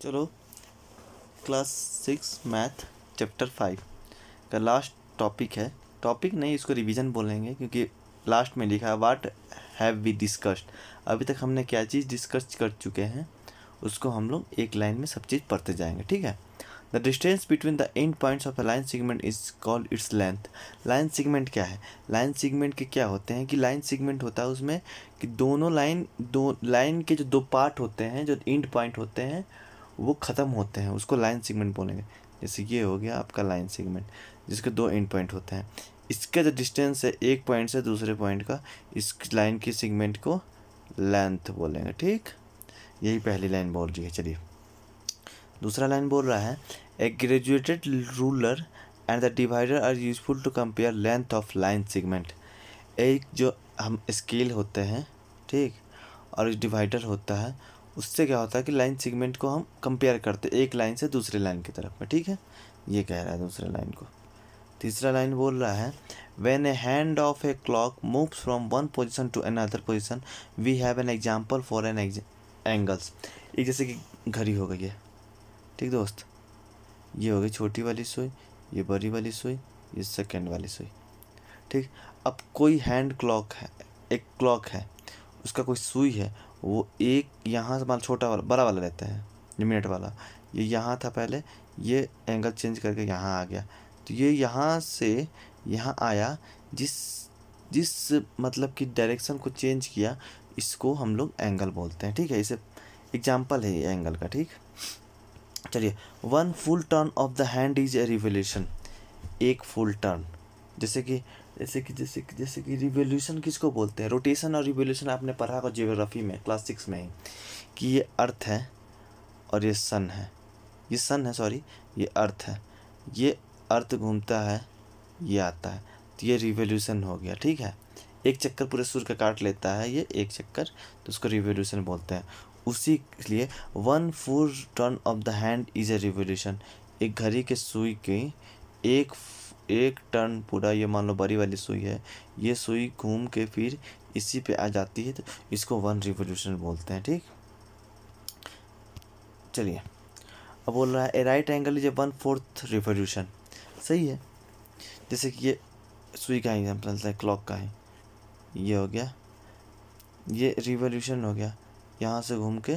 चलो class 6 math chapter 5 का last topic है। टॉपिक नहीं, इसको रिवीजन बोलेंगे क्योंकि लास्ट में लिखा है व्हाट हैव वी डिस्कस्ड। अभी तक हमने क्या चीज़ डिस्कस कर चुके हैं उसको हम लोग एक लाइन में सब चीज़ पढ़ते जाएंगे, ठीक है। The distance between the end points of a line segment is called its length. Line segment क्या है? लाइन सेगमेंट के क्या होते हैं कि लाइन सेगमेंट होता है उसमें कि दोनों लाइन के जो दो पार्ट होते हैं, जो एंड पॉइंट होते हैं वो ख़त्म होते हैं, उसको लाइन सेगमेंट बोलेंगे। जैसे ये हो गया आपका लाइन सेगमेंट जिसके दो एंड पॉइंट होते हैं। इसका जो डिस्टेंस है एक पॉइंट से दूसरे पॉइंट का, इस लाइन की सेगमेंट को लेंथ बोलेंगे, ठीक। यही पहली लाइन बोल रही है। चलिए दूसरा लाइन बोल रहा है a graduated ruler and the divider are useful to compare length of line segment. एक जो हम स्केल होते हैं, ठीक, और एक डिवाइडर होता है, उससे क्या होता है कि लाइन सेगमेंट को हम कंपेयर करते हैं एक लाइन से दूसरे लाइन की तरफ में, ठीक है। ये कह रहा है दूसरे लाइन को। तीसरा लाइन बोल रहा है when a hand of a clock moves from one position to another position we have an example for an angles. एक जैसे कि घड़ी हो गई है, ठीक दोस्त, ये हो गई छोटी वाली सुई, ये बड़ी वाली सुई, ये सेकेंड वाली सुई, ठीक। अब कोई हैंड क्लॉक है, एक क्लॉक है, उसका कोई सुई है, वो एक यहाँ से मान छोटा वाला बड़ा वाला रहता है, ये मिनट वाला, ये यहाँ था पहले, ये एंगल चेंज करके यहाँ आ गया, तो ये यहाँ से यहाँ आया, जिस जिस मतलब कि डायरेक्शन को चेंज किया इसको हम लोग एंगल बोलते हैं, ठीक है। इसे एग्जाम्पल है ये एंगल का, ठीक। चलिए one full turn off the hand is a revolution. एक फुल टर्न, जैसे कि रिवोल्यूशन किसको बोलते हैं? रोटेशन और रिवोल्यूशन आपने पढ़ा होगा ज्योग्राफी में क्लास 6 में ही, कि ये अर्थ है और ये सन है, ये सन है सॉरी, ये अर्थ है, ये अर्थ घूमता है, ये आता है, तो ये रिवोल्यूशन हो गया, ठीक है। एक चक्कर पूरे सूर्य का काट लेता है ये एक चक्कर, तो उसको रिवोल्यूशन बोलते हैं। उसी लिए one full turn off the hand is a revolution. एक घड़ी के सुई की एक टर्न पूरा, ये मान लो बड़ी वाली सुई है, ये सुई घूम के फिर इसी पे आ जाती है, तो इसको वन रिवोल्यूशन बोलते हैं, ठीक। चलिए अब बोल रहा है a right angle is a 1/4 revolution. सही है, जैसे कि ये सुई का एग्जाम्पल है, क्लॉक का है, ये हो गया, ये रिवोल्यूशन हो गया, यहाँ से घूम के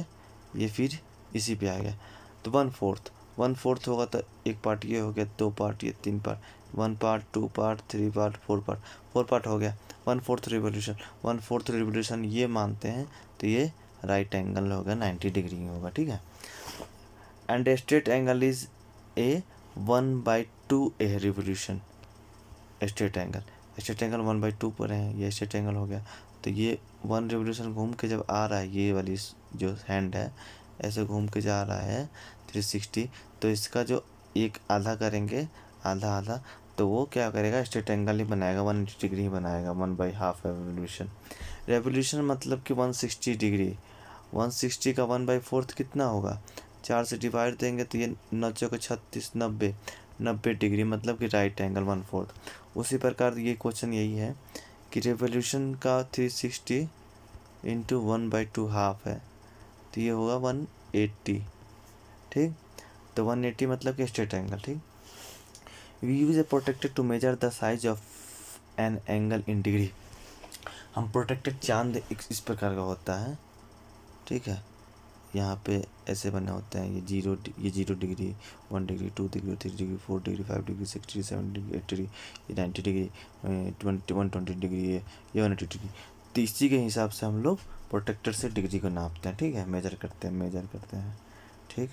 ये फिर इसी पे आ गया, तो 1/4 होगा, तो एक पार्ट ये हो गया, दो पार्ट ये, तीन part, 1 part 2 part 3 part 4 part हो गया, 1/4 रिवोल्यूशन। 1/4 रिवोल्यूशन ये मानते हैं, तो ये राइट एंगल होगा, 90 डिग्री होगा, ठीक है। And A straight angle is A 1/2 a revolution. Straight angle 1/2 पर है, ये स्ट्रेट एंगल हो गया, तो ये 1 रिवोल्यूशन घूम के जब आ रहा है, ये वाली जो हैंड है ऐसे घूम के जा रहा है 360, तो इसका जो एक आधा करेंगे, आधा, तो वो क्या करेगा, स्ट्रेट एंगल ही बनाएगा, 180 डिग्री ही बनाएगा, 1/2 रेवोल्यूशन। रेवोल्यूशन मतलब कि 160 डिग्री, 160 का 1/4 कितना होगा, 4 से डिवाइड देंगे तो ये 9 चौके 36, 90 डिग्री, मतलब कि राइट एंगल 1/4। उसी प्रकार ये क्वेश्चन यही है कि रेवोल्यूशन का 360 इंटू 1/2 हाफ है, तो ये होगा 180, ठीक। तो 180 मतलब कि स्ट्रेट एंगल, ठीक। We use a protractor to measure the size of an angle in degree. हम प्रोटेक्टेड चांद इस प्रकार का होता है, ठीक है, यहाँ पे ऐसे बने होते हैं, ये 0 degree, 1 degree, 2 degree, 3 degree, 4 degree, 5 degree, 6 degree, 7 degree, 8 degree, ये 90 डिग्री, 120 डिग्री, ये 180 डिग्री। तो इसी के हिसाब से हम लोग प्रोटेक्टर से डिग्री को नापते हैं, ठीक है, मेजर करते हैं, ठीक।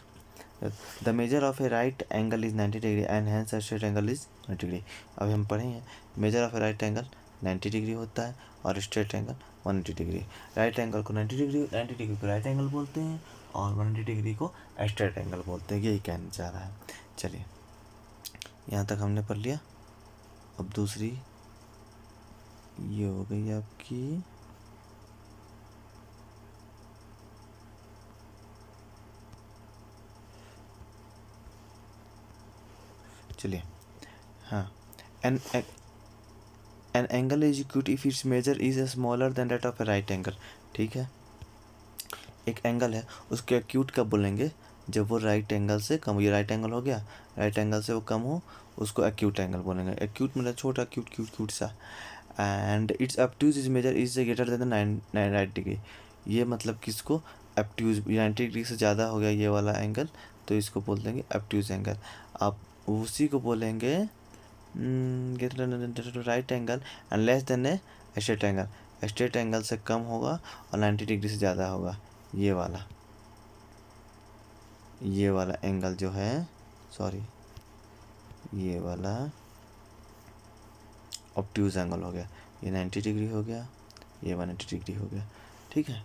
The measure of a right angle is 90 degree and hence a straight angle is 90 degree. अभी हम पढ़े हैं measure of a right angle 90 degree होता है और straight angle 180 degree. Right angle को 90 डिग्री को राइट एंगल बोलते हैं और 180 डिग्री को स्ट्रेट एंगल बोलते हैं, यही कहना चाह रहा है। चलिए यहाँ तक हमने पढ़ लिया। अब दूसरी ये हो गई आपकी, चलिए हाँ, an angle is equal if its measure is smaller than that of a right angle, ठीक है। एक एंगल है उसके एक्यूट कब बोलेंगे, जब वो राइट एंगल से कम, ये राइट एंगल हो गया, राइट एंगल से वो कम हो, उसको एक्यूट एंगल बोलेंगे। एक्यूट मतलब छोटा, क्यूट क्यूट क्यूट सा। And its obtuse is measure is greater than 90 degree. ये मतलब किसको, ऑब्ट्यूज 90 डिग्री से ज़्यादा हो गया ये वाला एंगल, तो इसको बोल देंगे ऑब्ट्यूज एंगल। आप उसी को बोलेंगे right angle and less than A straight angle. Straight angle से कम होगा और 90 डिग्री से ज़्यादा होगा, ये वाला एंगल जो है, सॉरी ये वाला ऑब्ट्यूज एंगल हो गया। ये 90 डिग्री हो गया, ये 180 डिग्री हो गया, ठीक है।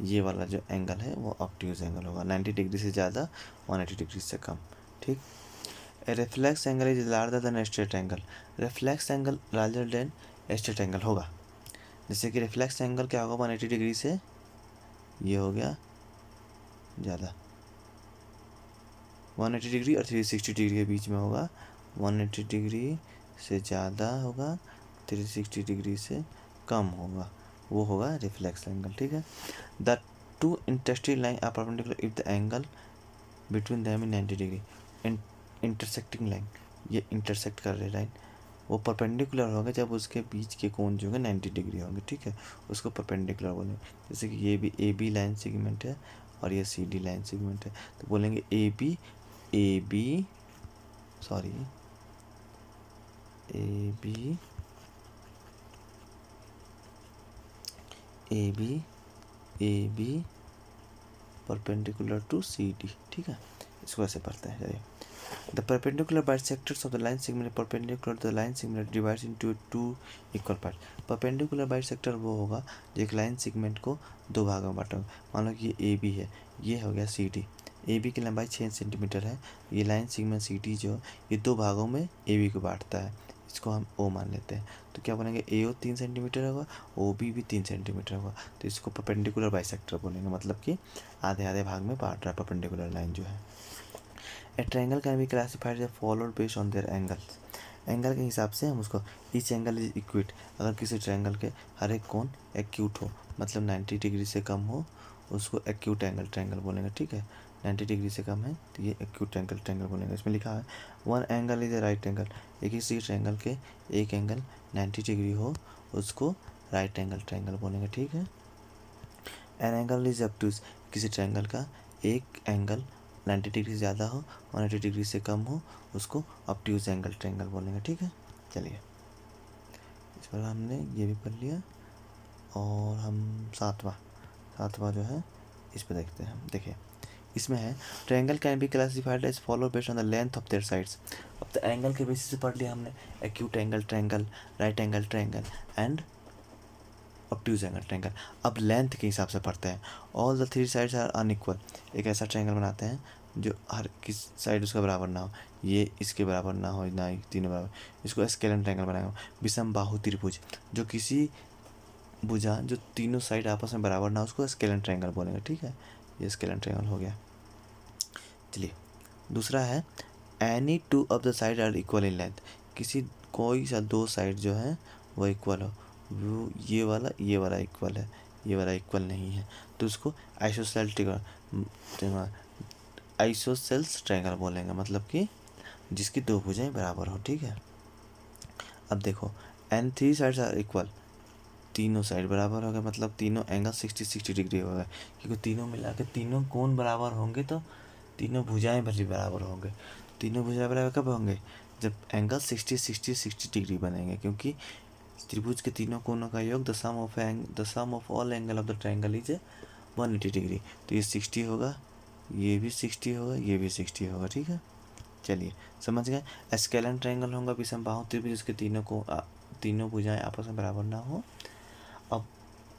ये वाला जो एंगल है वो ऑब्ट्यूज एंगल होगा, 90 डिग्री से ज़्यादा, 180 डिग्री से कम, ठीक। A reflex angle is larger than straight angle. Reflex angle larger than straight angle होगा। जैसे कि रिफ्लेक्स एंगल क्या होगा, 180 डिग्री से ये हो गया ज़्यादा, 180 डिग्री और 360 डिग्री के बीच में होगा। 180 डिग्री से ज़्यादा होगा, 360 डिग्री से कम होगा, वो होगा रिफ्लेक्स एंगल, ठीक है। The two intersected line are perpendicular if the angle between them in 90 degree. Intersecting line, ये इंटरसेक्ट कर रहे लाइन, वो परपेंडिकुलर होगा जब उसके बीच के कोण जो होंगे 90 डिग्री होंगे, ठीक है, उसको परपेंडिकुलर बोलेंगे। जैसे कि ये भी ए बी लाइन सेगमेंट है और ये सी डी लाइन सेगमेंट है, तो बोलेंगे A B A B perpendicular to C D, ठीक है, इसको ऐसे पढ़ते हैं। चलिए, the perpendicular bisectors of the line segment perpendicular to the line segment divides into 2 equal part. Perpendicular bisector वो होगा जो एक लाइन सेगमेंट को दो भागों में बांटेगा। मान लो कि ये ए बी है, ये हो गया सी डी। ए बी की लंबाई 6 सेंटीमीटर है, ये लाइन सेगमेंट सी डी जो ये दो भागों में ए बी को बांटता है, इसको हम ओ मान लेते हैं। तो क्या बोलेंगे, ए ओ 3 सेंटीमीटर होगा, ओ बी भी 3 सेंटीमीटर होगा, तो इसको परपेंडिकुलर बाइसेक्टर बोलेंगे, मतलब कि आधे आधे भाग में बांट रहा है परपेंडिकुलर लाइन जो है। A triangle can be classified as followed based on their angles. Angle के हिसाब से हम उसको, ईच एंगल इज इक्विट, अगर किसी ट्रायंगल के हर एक कोण एक्यूट हो, मतलब 90 डिग्री से कम हो, उसको एक्यूट ट्रायंगल बोलेंगे, ठीक है। 90 डिग्री से कम है तो ये एक्यूट ट्रायंगल बोलेंगे। इसमें लिखा है one angle is A right angle, एक ही ट्रायंगल के एक एंगल 90 डिग्री हो, उसको राइट एंगल ट्रायंगल बोलेंगे, ठीक है। एन एंगल इज ऑब्ट्यूज, किसी ट्रायंगल का एक एंगल 90 डिग्री से ज़्यादा हो, 180 डिग्री से कम हो, उसको ऑब्ट्यूज एंगल ट्रायंगल बोलेंगे, ठीक है। चलिए, इस पर हमने ये भी पढ़ लिया, और हम सातवां जो है इस पर देखते हैं। देखिए, इसमें है triangle can be classified as follow based on the length of their sides. अब तो एंगल के बेसिस से पढ़ लिया हमने, acute angle triangle, right angle triangle and obtuse angle triangle. अब लेंथ के हिसाब से पढ़ते हैं। All the 3 sides are unequal, एक ऐसा ट्रायंगल बनाते हैं जो हर किस साइड उसका बराबर ना हो, ये इसके बराबर ना हो, ना ही तीनों बराबर, इसको स्केलन ट्रायंगल बनाएंगे। विषम बाहु त्रिभुज, जो किसी भुजा जो तीनों साइड आपस में बराबर ना हो, उसको स्केलन ट्रायंगल बोलेंगे, ठीक है। ये स्केलन ट्रायंगल हो गया। चलिए, दूसरा है any two of the side are equal in length, किसी कोई सा दो साइड जो है वो इक्वल हो, वो ये वाला इक्वल है, ये वाला इक्वल नहीं है, तो उसको आइसोसेल्स ट्रायंगल बोलेंगे, मतलब कि जिसकी दो भुजाएं बराबर हो, ठीक है। अब देखो, एंड 3 साइड्स आर इक्वल, तीनों साइड बराबर हो गए, मतलब तीनों एंगल 60 डिग्री हो गए, क्योंकि तीनों मिला के तीनों कोण बराबर होंगे तो तीनों भुजाएं भी बराबर होंगे। तीनों भुजाएं बराबर कब होंगे, जब एंगल 60 डिग्री बनेंगे, क्योंकि त्रिभुज के तीनों कोणों का योग the sum of all angle of the triangle is 180 degree, तो ये 60 होगा, ये भी 60 होगा, ये भी 60 होगा, ठीक है। चलिए, समझ गए। स्केलन ट्रायंगल होगा विषम बाहु त्रिभुज, जिसके तीनों भुजाएं आपस में बराबर ना हो।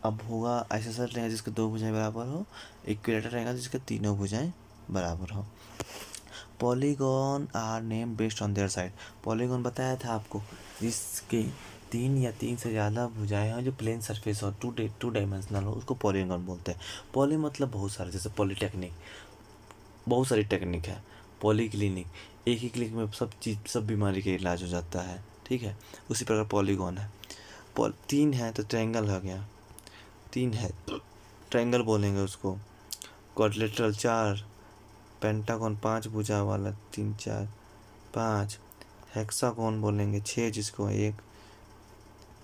अब होगा आइसोसेलेस ट्रायंगल, जिसके दो भुजाएं बराबर हो। इक्विलैटरल ट्रायंगल, जिसके तीनों भुजाएं बराबर हो। Polygon are name based on their side. Polygon बताया था आपको, जिसके 3 या 3 से ज़्यादा भुजाएं हो, जो प्लेन सरफेस हो, टू डायमेंशनल हो, उसको पॉलीगॉन बोलते हैं। पॉली मतलब बहुत सारे, जैसे पॉलीटेक्निक, बहुत सारी टेक्निक है। पॉली क्लिनिक, एक ही क्लिनिक में सब बीमारी का इलाज हो जाता है, ठीक है। उसी प्रकार पॉलीगॉन है। 3 है तो ट्रायंगल हो गया, 3 है तो ट्रायंगल बोलेंगे उसको। क्वाड्रिलेटरल 4, पेंटागन 5 भुजा वाला 3 4 5। हेक्सागोन बोलेंगे 6 जिसको, 1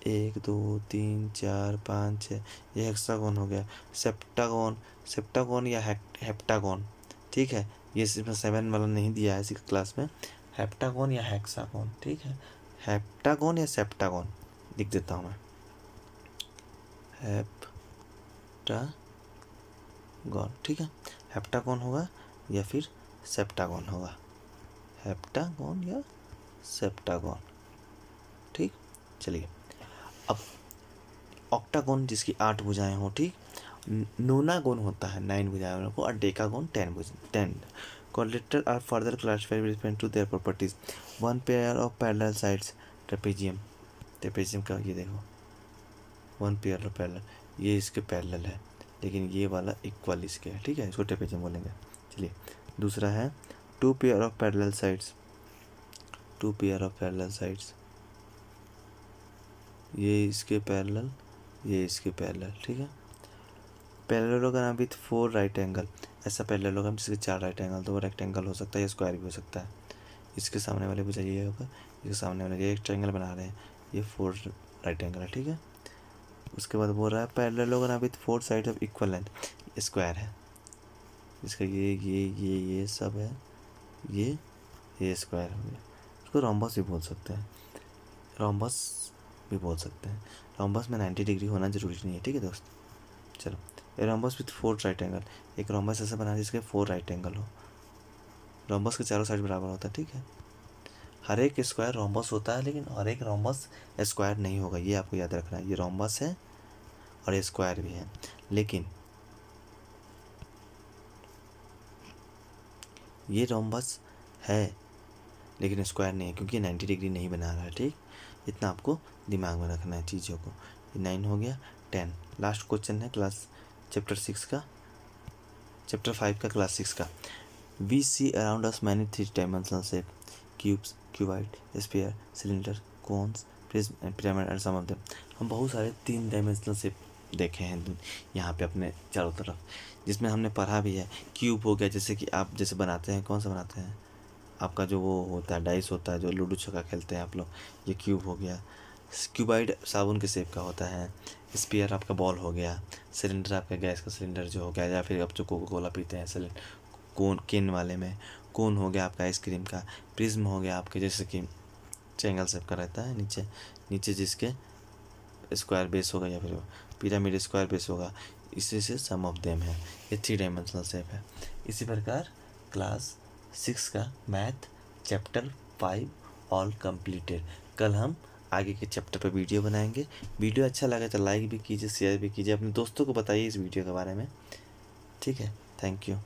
1 2 3 4 5 6, ये हेक्सागोन हो गया। सेप्टागोन, सेप्टागोन या हेप्टागोन, ठीक है, ये इसमें 7 वाला नहीं दिया है 6 क्लास में। हेप्टागोन या हेक्सागोन, ठीक है, हेप्टागोन या सेप्टागोन लिख देता हूँ मैं, हेप्टागोन, ठीक है, हेप्टागोन होगा या फिर सेप्टागोन होगा, हेप्टागोन या सेप्टागोन, ठीक। चलिए अब ऑक्टागोन जिसकी 8 भुजाएं हो, ठीक। नोनागोन होता है 9 भुजाएं वालों को, और डेकागोन 10। Quadrilateral are further classified with respect to their properties. One pair of parallel sides, trapezium, trapezium का ये देखो, वन पेयर ऑफ पैरेलल, ये इसके पैरेलल है, लेकिन ये वाला इक्वल इसके है, ठीक है, इसको ट्रेपेजियम बोलेंगे। चलिए दूसरा है two pair of parallel sides, two pair of parallel sides, ये इसके पैरेलल, ये इसके पैरेलल, ठीक है। पैरेललोग्राम विथ 4 राइट एंगल, ऐसा पैरेललोग्राम जिसके 4 राइट एंगल, तो वो रेक्टेंगल हो सकता है या स्क्वायर भी हो सकता है। इसके सामने वाले को चाहिए होगा, इसके सामने वाले ये एक ट्रायंगल बना रहे हैं, ये 4 राइट एंगल है, ठीक है। उसके बाद बोल रहा है parallelogram with 4 side of equal length, square है, इसका ये सब है, ये स्क्वायर हो गया। उसको रोम्बस भी बोल सकते हैं, रोम्बस भी बोल सकते हैं। रोम्बस में 90 डिग्री होना जरूरी नहीं है, ठीक है दोस्त। चलो रोम्बस विथ 4 राइट एंगल, एक रोम्बस ऐसा बना जिसके 4 राइट एंगल हो, रोम्बस के चारों साइड बराबर होता है, ठीक है। हर एक स्क्वायर रोम्बस होता है, लेकिन हर एक रोम्बस स्क्वायर नहीं होगा, ये आपको याद रखना है। ये रोम्बस है और ये स्क्वायर भी है, लेकिन ये रोम्बस है लेकिन स्क्वायर नहीं है, क्योंकि 90 डिग्री नहीं बना रहा है, ठीक। इतना आपको दिमाग में रखना है चीज़ों को। ये 9 हो गया। 10 लास्ट क्वेश्चन है क्लास चैप्टर 6 का, चैप्टर 5 का, क्लास 6 का। We see around us many 3 dimensional shape, cubes, cuboid, sphere, cylinder, cones, prism and pyramid and some of them. हम बहुत सारे 3 डायमेंशनल शेप देखे हैं यहाँ पे अपने चारों तरफ, जिसमें हमने पढ़ा भी है। क्यूब हो गया, जैसे कि आप जैसे बनाते हैं, कौन सा बनाते हैं, आपका जो वो होता है डाइस होता है, जो लूडो छक्का खेलते हैं आप लोग, ये क्यूब हो गया। क्यूबाइड साबुन के शेप का होता है। स्पीयर आपका बॉल हो गया। सिलेंडर आपका गैस का सिलेंडर जो हो गया, या फिर आप जो कोका कोला पीते हैं सिलेंडर, कोन केन वाले में कोन हो गया आपका आइसक्रीम का। प्रिज्म हो गया आपके जैसे कि ट्रायंगल शेप का रहता है, नीचे जिसके स्क्वायर बेस होगा, या फिर पिरामिड स्क्वायर बेस होगा। इसी से सम ऑफ देम है, ये 3 डायमेंशनल शेप है। इसी प्रकार क्लास 6 का मैथ चैप्टर 5 ऑल कंप्लीटेड। कल हम आगे के चैप्टर पर वीडियो बनाएंगे। वीडियो अच्छा लगे तो लाइक भी कीजिए, शेयर भी कीजिए, अपने दोस्तों को बताइए इस वीडियो के बारे में, ठीक है। Thank you.